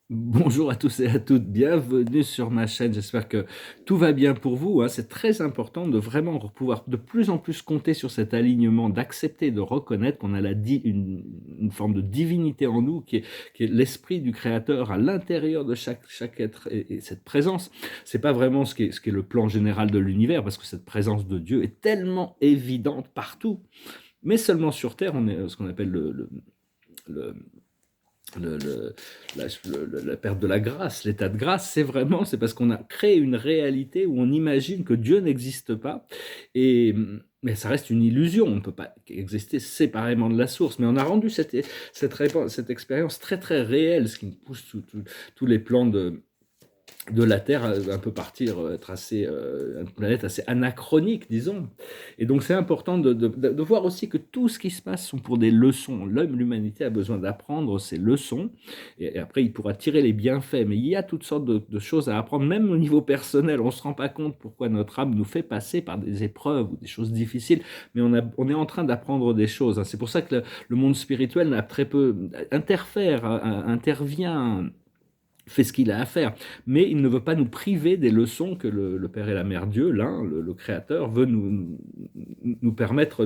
Bonjour à tous et à toutes, bienvenue sur ma chaîne, j'espère que tout va bien pour vous, hein. C'est très important de vraiment pouvoir de plus en plus compter sur cet alignement, d'accepter, de reconnaître qu'on a une forme de divinité en nous qui est l'esprit du Créateur à l'intérieur de chaque être. Et cette présence, c'est pas vraiment ce qui est le plan général de l'univers, parce que cette présence de Dieu est tellement évidente partout, mais seulement sur Terre, on est ce qu'on appelle le le, le, la perte de la grâce, l'état de grâce, c'est parce qu'on a créé une réalité où on imagine que Dieu n'existe pas, mais ça reste une illusion, on ne peut pas exister séparément de la source, mais on a rendu cette expérience très très réelle, ce qui nous pousse tous les plans de la Terre un peu partir, être une planète assez anachronique, disons. Et donc c'est important de voir aussi que tout ce qui se passe sont pour des leçons. L'humanité a besoin d'apprendre ces leçons, et après il pourra tirer les bienfaits. Mais il y a toutes sortes de choses à apprendre, même au niveau personnel. On ne se rend pas compte pourquoi notre âme nous fait passer par des épreuves ou des choses difficiles, mais on est en train d'apprendre des choses, hein. C'est pour ça que le monde spirituel n'a très peu interfère, intervient, fait ce qu'il a à faire, mais il ne veut pas nous priver des leçons que le Père et la Mère Dieu, l'un, le Créateur, veut nous permettre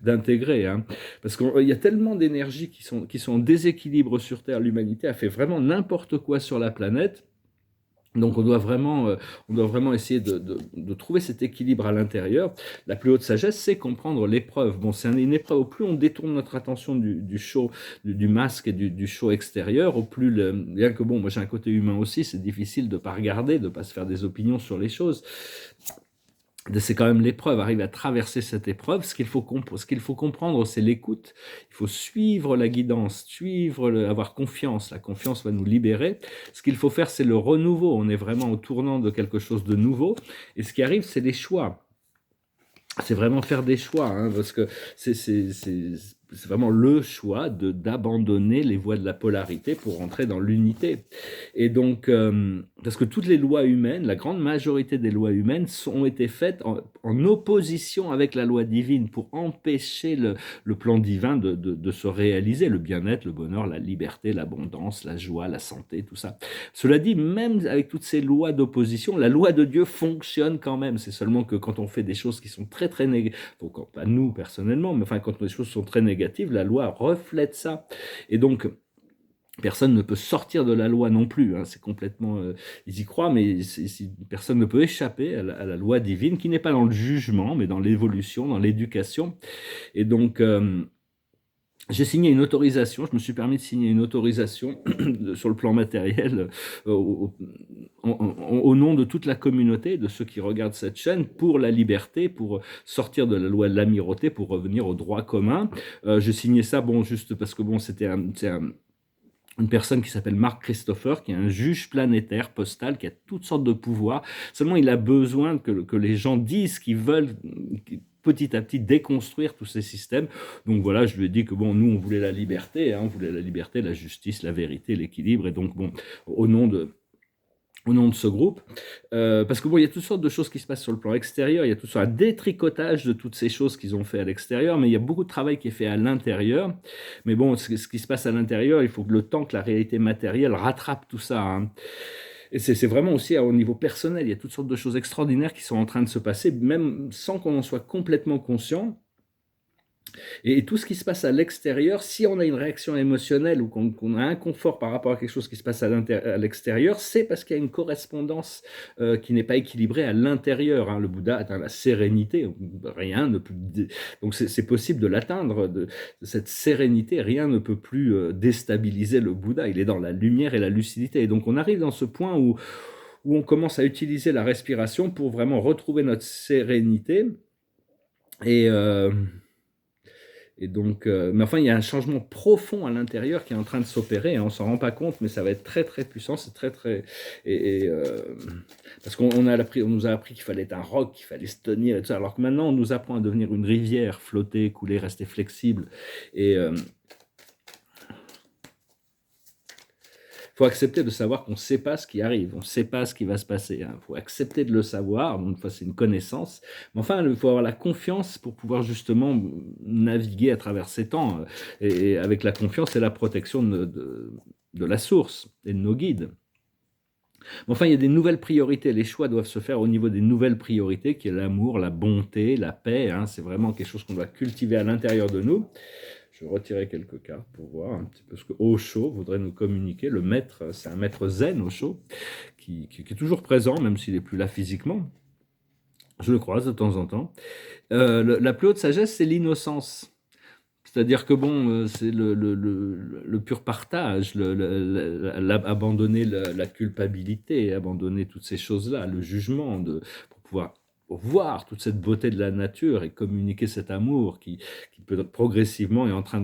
d'intégrer, hein. Parce qu'il y a tellement d'énergies qui sont en déséquilibre sur Terre, l'humanité a fait vraiment n'importe quoi sur la planète. Donc on doit vraiment essayer de trouver cet équilibre à l'intérieur. La plus haute sagesse, c'est comprendre l'épreuve. Bon, c'est une épreuve, au plus on détourne notre attention du show, du masque et du show extérieur, au plus, bien que bon, moi j'ai un côté humain aussi, c'est difficile de ne pas regarder, de ne pas se faire des opinions sur les choses. C'est quand même l'épreuve, arriver à traverser cette épreuve. Ce qu'il faut comprendre, c'est l'écoute. Il faut suivre la guidance, avoir confiance. La confiance va nous libérer. Ce qu'il faut faire, c'est le renouveau. On est vraiment au tournant de quelque chose de nouveau. Et ce qui arrive, c'est les choix. C'est vraiment faire des choix, hein, parce que c'est vraiment le choix d'abandonner les voies de la polarité pour rentrer dans l'unité. Et donc, parce que toutes les lois humaines, la grande majorité des lois humaines ont été faites en opposition avec la loi divine pour empêcher le plan divin de se réaliser, le bien-être, le bonheur, la liberté, l'abondance, la joie, la santé, tout ça. Cela dit, même avec toutes ces lois d'opposition, la loi de Dieu fonctionne quand même. C'est seulement que quand on fait des choses qui sont très très négatives, donc pas nous personnellement, mais enfin quand les choses sont très négatives, la loi reflète ça. Et donc personne ne peut sortir de la loi non plus, hein. C'est complètement, ils y croient, mais personne ne peut échapper à la loi divine, qui n'est pas dans le jugement, mais dans l'évolution, dans l'éducation. Et donc j'ai signé une autorisation, je me suis permis de signer une autorisation sur le plan matériel, au, au nom de toute la communauté, de ceux qui regardent cette chaîne, pour la liberté, pour sortir de la loi de l'amirauté, pour revenir au droit commun. J'ai signé ça, bon, juste parce que bon, une personne qui s'appelle Mark Christopher, qui est un juge planétaire postal, qui a toutes sortes de pouvoirs. Seulement, il a besoin que les gens disent qu'ils veulent petit à petit déconstruire tous ces systèmes. Donc voilà, je lui ai dit que bon, nous, on voulait la liberté, hein, on voulait la liberté, la justice, la vérité, l'équilibre. Et donc bon, au nom de ce groupe, parce que bon, il y a toutes sortes de choses qui se passent sur le plan extérieur, il y a tout ça, un détricotage de toutes ces choses qu'ils ont fait à l'extérieur, mais il y a beaucoup de travail qui est fait à l'intérieur. Mais bon, ce qui se passe à l'intérieur, il faut que le temps que la réalité matérielle rattrape tout ça, hein. Et c'est vraiment aussi au niveau personnel, il y a toutes sortes de choses extraordinaires qui sont en train de se passer, même sans qu'on en soit complètement conscient. Et tout ce qui se passe à l'extérieur, si on a une réaction émotionnelle ou qu'on a un inconfort par rapport à quelque chose qui se passe à l'extérieur, c'est parce qu'il y a une correspondance qui n'est pas équilibrée à l'intérieur, hein. Le Bouddha atteint la sérénité, rien ne peut... Donc c'est possible de l'atteindre, de cette sérénité, rien ne peut plus déstabiliser le Bouddha. Il est dans la lumière et la lucidité. Et donc on arrive dans ce point où on commence à utiliser la respiration pour vraiment retrouver notre sérénité. Et... Et donc, mais enfin, il y a un changement profond à l'intérieur qui est en train de s'opérer, hein. On s'en rend pas compte, mais ça va être très très puissant, c'est très très parce on nous a appris qu'il fallait être un roc, qu'il fallait se tenir et tout ça, alors que maintenant on nous apprend à devenir une rivière, flotter, couler, rester flexible. Et faut accepter de savoir qu'on ne sait pas ce qui arrive, on ne sait pas ce qui va se passer, hein. Faut accepter de le savoir, donc c'est une connaissance. Mais enfin, il faut avoir la confiance pour pouvoir justement naviguer à travers ces temps. Et avec la confiance et la protection de la source et de nos guides. Mais enfin, il y a des nouvelles priorités. Les choix doivent se faire au niveau des nouvelles priorités, qui est l'amour, la bonté, la paix. Hein. C'est vraiment quelque chose qu'on doit cultiver à l'intérieur de nous. Je vais retirer quelques cartes pour voir un petit peu ce que Osho voudrait nous communiquer. Le maître, c'est un maître zen, Osho, qui est toujours présent, même s'il n'est plus là physiquement. Je le croise de temps en temps. La plus haute sagesse, c'est l'innocence. C'est-à-dire que bon, c'est le pur partage, abandonner la culpabilité, abandonner toutes ces choses-là, le jugement, pour pouvoir voir toute cette beauté de la nature et communiquer cet amour qui peut progressivement est en train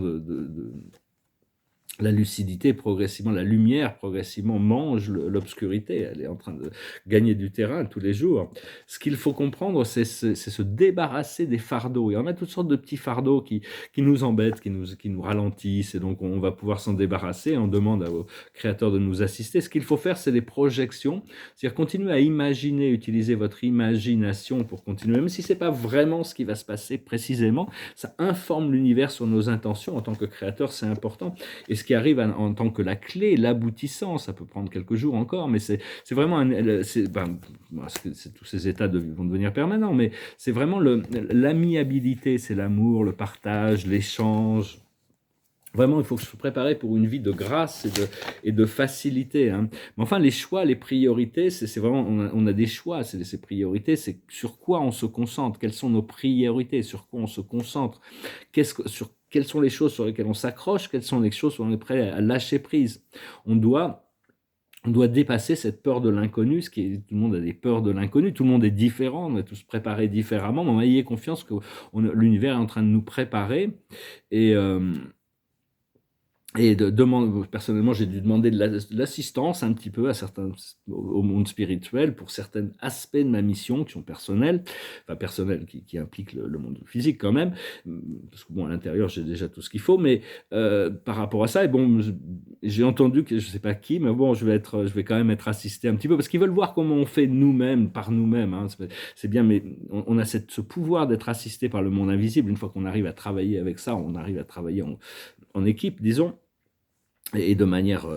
la lucidité progressivement, la lumière progressivement mange l'obscurité. Elle est en train de gagner du terrain tous les jours. Ce qu'il faut comprendre, c'est se débarrasser des fardeaux. Il y en a toutes sortes de petits fardeaux qui nous embêtent, qui nous ralentissent, et donc on va pouvoir s'en débarrasser. On demande au créateur de nous assister. Ce qu'il faut faire, c'est les projections, c'est-à-dire continuer à imaginer, utiliser votre imagination pour continuer, même si c'est pas vraiment ce qui va se passer précisément, ça informe l'univers sur nos intentions. En tant que créateur, c'est important. Et ce qui arrive en tant que la clé, l'aboutissant, ça peut prendre quelques jours encore, mais c'est vraiment tous ces états vont devenir permanents, mais c'est vraiment l'amiabilité, c'est l'amour, le partage, l'échange. Vraiment, il faut se préparer pour une vie de grâce et de facilité. Hein. Mais enfin, les choix, les priorités, c'est vraiment, on a des choix, ces priorités, c'est sur quoi on se concentre, quelles sont nos priorités, sur quoi on se concentre, quelles sont les choses sur lesquelles on s'accroche, quelles sont les choses sur lesquelles on est prêt à lâcher prise. On doit dépasser cette peur de l'inconnu, tout le monde a des peurs de l'inconnu, tout le monde est différent, on est tous préparés différemment, mais ayez confiance que l'univers est en train de nous préparer, et personnellement, j'ai dû demander de l'assistance un petit peu au monde spirituel pour certains aspects de ma mission qui sont personnels, enfin personnels qui impliquent le monde physique quand même, parce que bon, à l'intérieur, j'ai déjà tout ce qu'il faut, mais par rapport à ça, et bon, j'ai entendu que je sais pas qui, mais bon, je vais quand même être assisté un petit peu, parce qu'ils veulent voir comment on fait nous-mêmes, par nous-mêmes, hein, c'est bien, mais on a ce pouvoir d'être assisté par le monde invisible. Une fois qu'on arrive à travailler avec ça, on arrive à travailler en équipe, disons, et de manière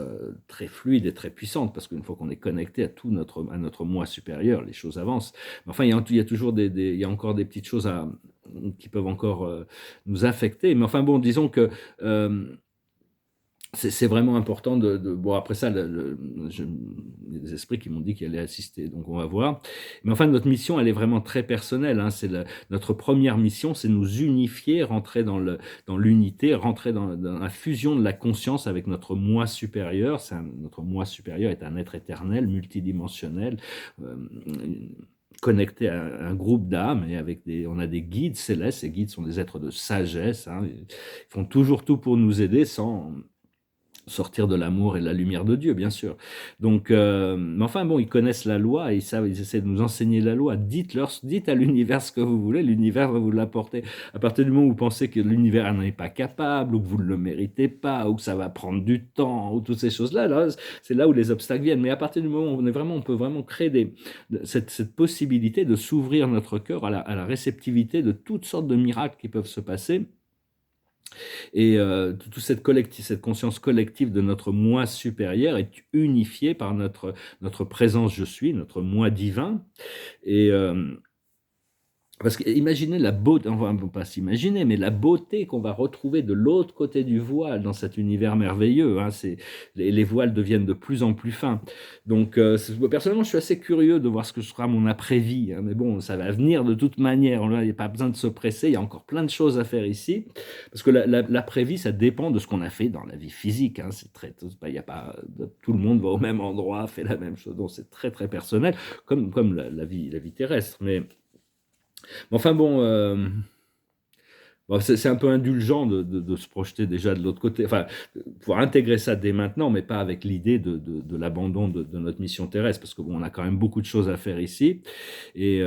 très fluide et très puissante, parce qu'une fois qu'on est connecté à notre moi supérieur, les choses avancent. Mais enfin, il y a toujours il y a encore des petites choses qui peuvent encore nous affecter. Mais enfin bon, disons que c'est vraiment important bon, après ça, les esprits qui m'ont dit qu'ils allaient assister, donc on va voir. Mais enfin, notre mission, elle est vraiment très personnelle. Hein. Notre première mission, c'est nous unifier, rentrer dans l'unité, rentrer dans la fusion de la conscience avec notre moi supérieur. Notre moi supérieur est un être éternel, multidimensionnel, connecté à un groupe d'âmes, et on a des guides célestes. Ces guides sont des êtres de sagesse. Hein. Ils font toujours tout pour nous aider sans sortir de l'amour et de la lumière de Dieu, bien sûr. Donc, mais enfin bon, ils connaissent la loi et ils essaient de nous enseigner la loi. Dites à l'univers ce que vous voulez, l'univers va vous l'apporter. À partir du moment où vous pensez que l'univers n'en est pas capable, ou que vous ne le méritez pas, ou que ça va prendre du temps, ou toutes ces choses-là, c'est là où les obstacles viennent. Mais à partir du moment où on peut vraiment créer cette possibilité de s'ouvrir notre cœur à la réceptivité de toutes sortes de miracles qui peuvent se passer. Et toute cette conscience collective de notre moi supérieur est unifiée par notre présence je suis, notre moi divin. Et parce que imaginez la beauté, on ne va pas s'imaginer, mais la beauté qu'on va retrouver de l'autre côté du voile dans cet univers merveilleux. Hein, les voiles deviennent de plus en plus fins. Donc, personnellement, je suis assez curieux de voir ce que sera mon après-vie. Hein, mais bon, ça va venir de toute manière. Il n'y a pas besoin de se presser. Il y a encore plein de choses à faire ici. Parce que l'après-vie, ça dépend de ce qu'on a fait dans la vie physique. Hein, il y a pas, tout le monde va au même endroit, fait la même chose. Donc, c'est très, très personnel, comme la vie terrestre. Mais enfin bon, c'est un peu indulgent de se projeter déjà de l'autre côté, enfin, pouvoir intégrer ça dès maintenant, mais pas avec l'idée de l'abandon de notre mission terrestre, parce que bon, on a quand même beaucoup de choses à faire ici, et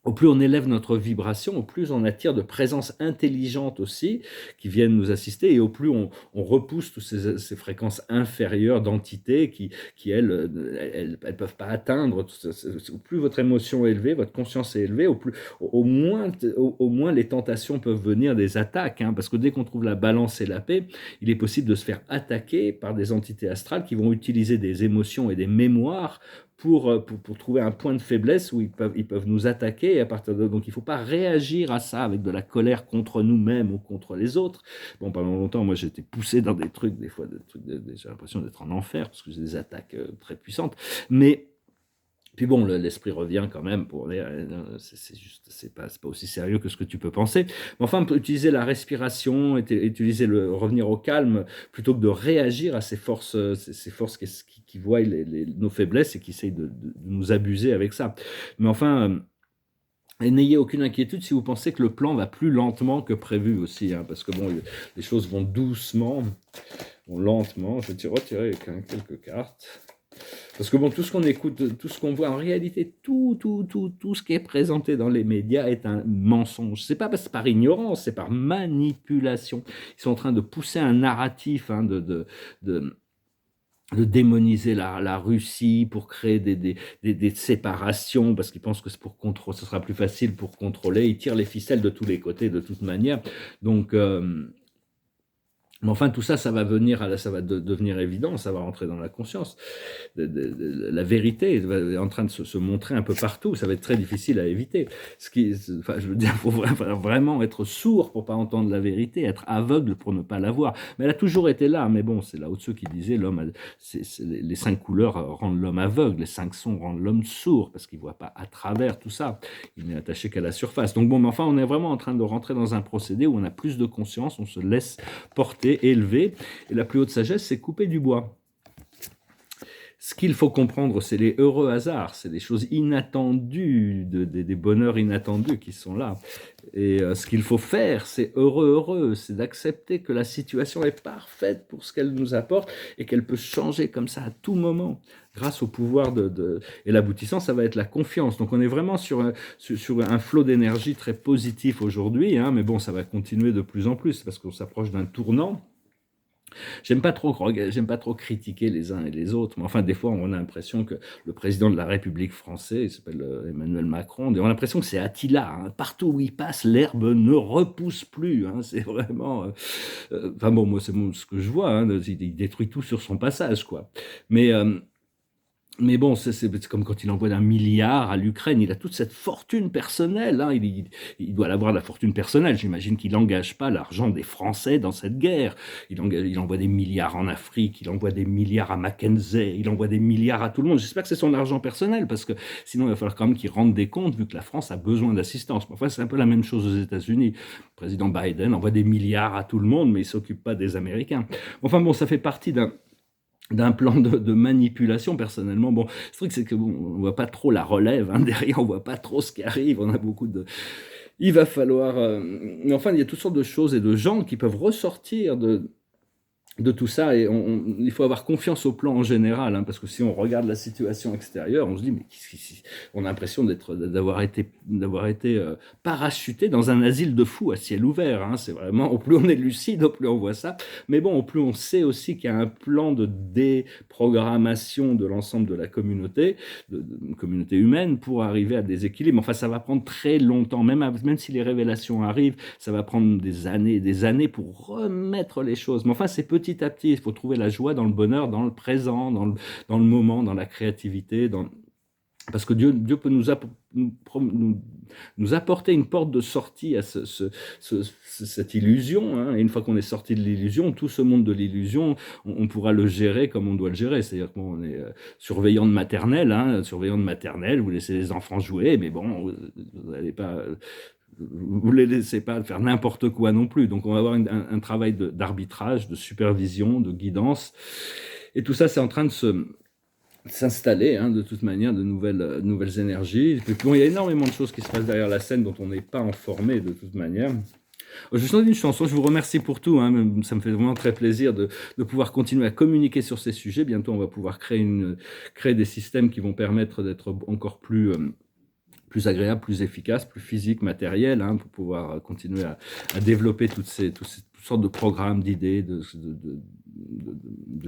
au plus on élève notre vibration, au plus on attire de présences intelligentes aussi, qui viennent nous assister, et au plus on repousse toutes ces fréquences inférieures d'entités qui elles peuvent pas atteindre. Au plus votre émotion est élevée, votre conscience est élevée, au moins les tentations peuvent venir, des attaques, hein, parce que dès qu'on trouve la balance et la paix, il est possible de se faire attaquer par des entités astrales qui vont utiliser des émotions et des mémoires pour trouver un point de faiblesse où ils peuvent nous attaquer. Et à partir de, donc il ne faut pas réagir à ça avec de la colère contre nous-mêmes ou contre les autres. Bon, pendant longtemps, moi j'ai été poussé dans des trucs, des fois, j'ai l'impression d'être en enfer parce que j'ai des attaques très puissantes. Mais puis bon, l'esprit revient quand même pour dire, c'est pas aussi sérieux que ce que tu peux penser. Mais enfin, on peut utiliser la respiration, utiliser revenir au calme, plutôt que de réagir à ces forces qui voient nos faiblesses et qui essayent de nous abuser avec ça. Mais enfin, et n'ayez aucune inquiétude si vous pensez que le plan va plus lentement que prévu aussi, hein, parce que bon, les choses vont doucement, vont lentement. Je vais retirer quelques cartes. Parce que bon, tout ce qu'on écoute, tout ce qu'on voit, en réalité, tout ce qui est présenté dans les médias est un mensonge. C'est pas par ignorance, c'est par manipulation. Ils sont en train de pousser un narratif, hein, de démoniser la Russie pour créer des séparations, parce qu'ils pensent que c'est pour contrôler, ce sera plus facile pour contrôler. Ils tirent les ficelles de tous les côtés, de toute manière. Donc, mais enfin, tout ça, ça va devenir évident, ça va rentrer dans la conscience. La vérité est en train de se montrer un peu partout, ça va être très difficile à éviter. Enfin, je veux dire, il faut vraiment être sourd pour ne pas entendre la vérité, être aveugle pour ne pas la voir. Mais elle a toujours été là, mais bon, c'est Lao Tzu qui disait, les 5 couleurs rendent l'homme aveugle, les 5 sons rendent l'homme sourd, parce qu'il ne voit pas à travers tout ça, il n'est attaché qu'à la surface. Donc bon, mais enfin, on est vraiment en train de rentrer dans un procédé où on a plus de conscience, on se laisse porter, élevé, et la plus haute sagesse, c'est couper du bois. Ce qu'il faut comprendre, c'est les heureux hasards, c'est des choses inattendues, des bonheurs inattendus qui sont là. Et ce qu'il faut faire, c'est heureux, c'est d'accepter que la situation est parfaite pour ce qu'elle nous apporte et qu'elle peut changer comme ça à tout moment, grâce au pouvoir Et l'aboutissant, ça va être la confiance. Donc on est vraiment sur un flot d'énergie très positif aujourd'hui, hein, mais bon, ça va continuer de plus en plus parce qu'on s'approche d'un tournant. J'aime pas trop critiquer les uns et les autres, mais enfin, des fois, on a l'impression que le président de la République française, il s'appelle Emmanuel Macron, on a l'impression que c'est Attila, hein. Partout où il passe, l'herbe ne repousse plus, hein. C'est vraiment... enfin bon, moi, c'est ce que je vois, hein. Il détruit tout sur son passage, quoi. Mais bon, c'est comme quand il envoie 1 milliard à l'Ukraine, il a toute cette fortune personnelle, hein, il doit avoir la fortune personnelle, j'imagine qu'il n'engage pas l'argent des Français dans cette guerre. Il envoie des milliards en Afrique, il envoie des milliards à Mackenzie, il envoie des milliards à tout le monde. J'espère que c'est son argent personnel, parce que sinon il va falloir quand même qu'il rende des comptes, vu que la France a besoin d'assistance. Enfin, c'est un peu la même chose aux États-Unis. Le président Biden envoie des milliards à tout le monde, mais il ne s'occupe pas des Américains. Enfin bon, ça fait partie d'un plan de manipulation. Personnellement, bon, le truc c'est que bon, on voit pas trop la relève, hein, derrière on voit pas trop ce qui arrive, on a beaucoup de... Il va falloir... mais enfin, il y a toutes sortes de choses et de gens qui peuvent ressortir de tout ça, et il faut avoir confiance au plan en général, hein, parce que si on regarde la situation extérieure, on se dit, mais on a l'impression d'avoir été parachuté dans un asile de fous à ciel ouvert, hein. C'est vraiment, au plus on est lucide, au plus on voit ça, mais bon, au plus on sait aussi qu'il y a un plan de déprogrammation de l'ensemble de la communauté, communauté humaine, pour arriver à des équilibres. Enfin, ça va prendre très longtemps, même si les révélations arrivent, ça va prendre des années pour remettre les choses. Mais enfin, c'est petit à petit, il faut trouver la joie dans le bonheur, dans le présent, dans le moment, dans la créativité, parce que Dieu peut nous apporter une porte de sortie à cette illusion, hein. Et une fois qu'on est sorti de l'illusion, tout ce monde de l'illusion, on pourra le gérer comme on doit le gérer. C'est-à-dire qu'on est surveillant de maternelle, hein, vous laissez les enfants jouer, mais bon, vous n'allez pas... Vous ne les laissez pas faire n'importe quoi non plus. Donc on va avoir un travail d'arbitrage, de supervision, de guidance. Et tout ça, c'est en train de s'installer, hein, de toute manière, de nouvelles énergies. Et puis, bon, il y a énormément de choses qui se passent derrière la scène dont on n'est pas informé de toute manière. Je vous chante une chanson, je vous remercie pour tout, hein. Ça me fait vraiment très plaisir de pouvoir continuer à communiquer sur ces sujets. Bientôt, on va pouvoir créer des systèmes qui vont permettre d'être encore plus plus agréable, plus efficace, plus physique, matériel, hein, pour pouvoir continuer à développer toutes sortes de programmes, d'idées, de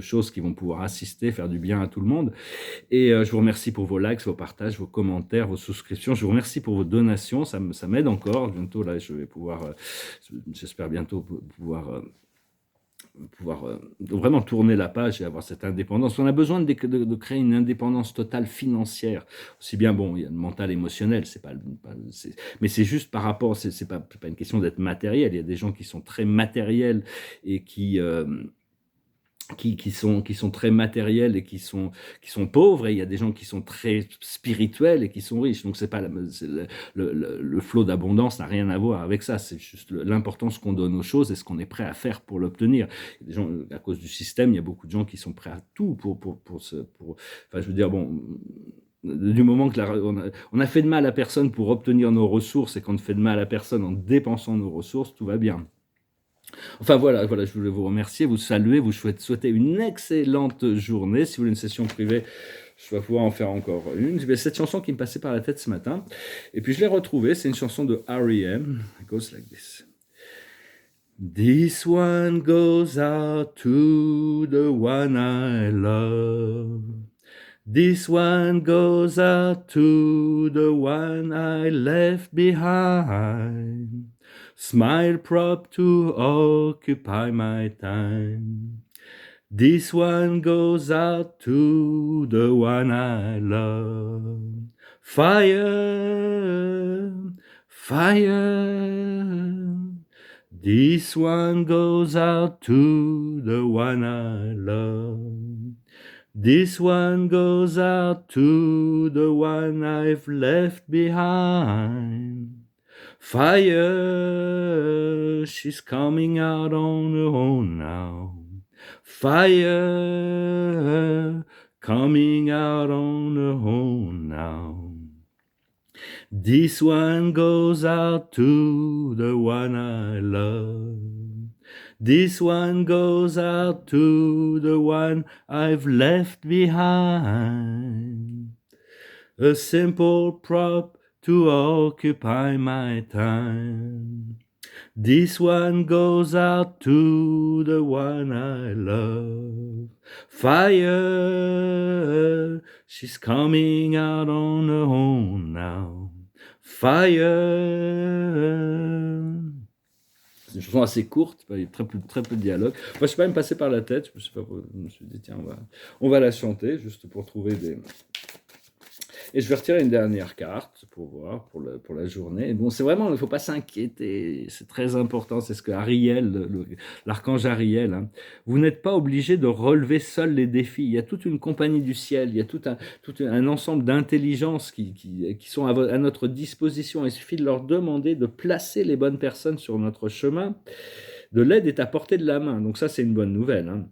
choses qui vont pouvoir assister, faire du bien à tout le monde. Et je vous remercie pour vos likes, vos partages, vos commentaires, vos souscriptions. Je vous remercie pour vos donations, ça m'aide encore. Bientôt, là, je vais pouvoir, j'espère bientôt pouvoir vraiment tourner la page et avoir cette indépendance. On a besoin de créer une indépendance totale financière. Aussi bien, bon, il y a le mental, émotionnel, mais c'est juste par rapport, c'est pas une question d'être matériel. Il y a des gens qui sont très matériels et qui sont très matériels et qui sont pauvres, et il y a des gens qui sont très spirituels et qui sont riches. Donc c'est pas le flot d'abondance n'a rien à voir avec ça. C'est juste l'importance qu'on donne aux choses et ce qu'on est prêt à faire pour l'obtenir. Des gens, à cause du système, il y a beaucoup de gens qui sont prêts à tout enfin, je veux dire, bon, du moment que on a fait de mal à personne pour obtenir nos ressources et qu'on ne fait de mal à personne en dépensant nos ressources, tout va bien. Enfin voilà, je voulais vous remercier, vous saluer, vous souhaiter une excellente journée. Si vous voulez une session privée, je vais pouvoir en faire encore une. J'ai cette chanson qui me passait par la tête ce matin, et puis je l'ai retrouvée. C'est une chanson de R.E.M. It goes like this. This one goes out to the one I love. This one goes out to the one I left behind. Smile prop to occupy my time. This one goes out to the one I love. Fire, fire. This one goes out to the one I love. This one goes out to the one I've left behind. Fire, she's coming out on her own now. Fire, coming out on her own now. This one goes out to the one I love. This one goes out to the one I've left behind. A simple prop to occupy my time. This one goes out to the one I love. Fire, she's coming out on her own now. Fire. C'est une chanson assez courte, il y a très peu de dialogue. Moi, je ne sais pas, me passer par la tête. Je me suis dit, tiens, on va la chanter, juste pour trouver des... Et je vais retirer une dernière carte pour voir, pour la journée. Bon, c'est vraiment, il ne faut pas s'inquiéter, c'est très important, c'est ce que Ariel, l'archange Ariel, hein. Vous n'êtes pas obligé de relever seul les défis. Il y a toute une compagnie du ciel, il y a tout un ensemble d'intelligences qui sont à notre disposition. Il suffit de leur demander de placer les bonnes personnes sur notre chemin. De l'aide est à portée de la main, donc ça c'est une bonne nouvelle, hein.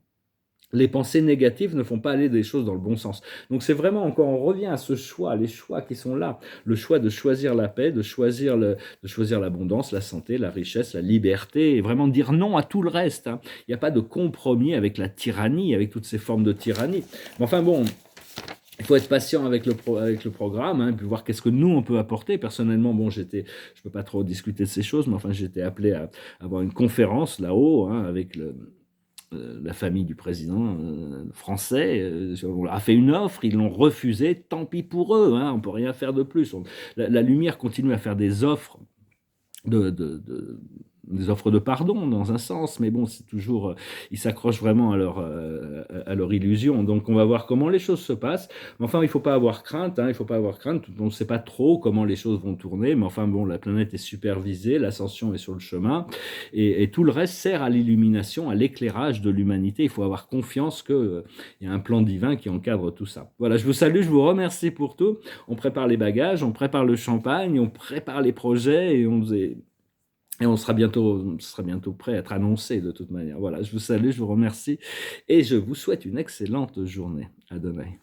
Les pensées négatives ne font pas aller des choses dans le bon sens. Donc c'est vraiment, encore, on revient à ce choix, les choix qui sont là. Le choix de choisir la paix, de choisir l'abondance, la santé, la richesse, la liberté, et vraiment dire non à tout le reste, hein. Il n'y a pas de compromis avec la tyrannie, avec toutes ces formes de tyrannie. Mais enfin bon, il faut être patient avec le programme, hein, puis voir qu'est-ce que nous on peut apporter. Personnellement, bon, je peux pas trop discuter de ces choses, mais enfin j'étais appelé à avoir une conférence là-haut, hein, avec la famille du président français. On leur a fait une offre, ils l'ont refusée, tant pis pour eux, hein, on ne peut rien faire de plus. La lumière continue à faire des offres des offres de pardon dans un sens, mais bon, c'est toujours, ils s'accrochent vraiment à leur illusion. Donc on va voir comment les choses se passent. Mais enfin, il ne faut pas avoir crainte, hein, il faut pas avoir crainte. On ne sait pas trop comment les choses vont tourner, mais enfin bon, la planète est supervisée, l'ascension est sur le chemin, et tout le reste sert à l'illumination, à l'éclairage de l'humanité. Il faut avoir confiance qu'il y a un plan divin qui encadre tout ça. Voilà, je vous salue, je vous remercie pour tout. On prépare les bagages, on prépare le champagne, on prépare les projets, et on sera bientôt prêt à être annoncé de toute manière. Voilà, je vous salue, je vous remercie et je vous souhaite une excellente journée. Adonai.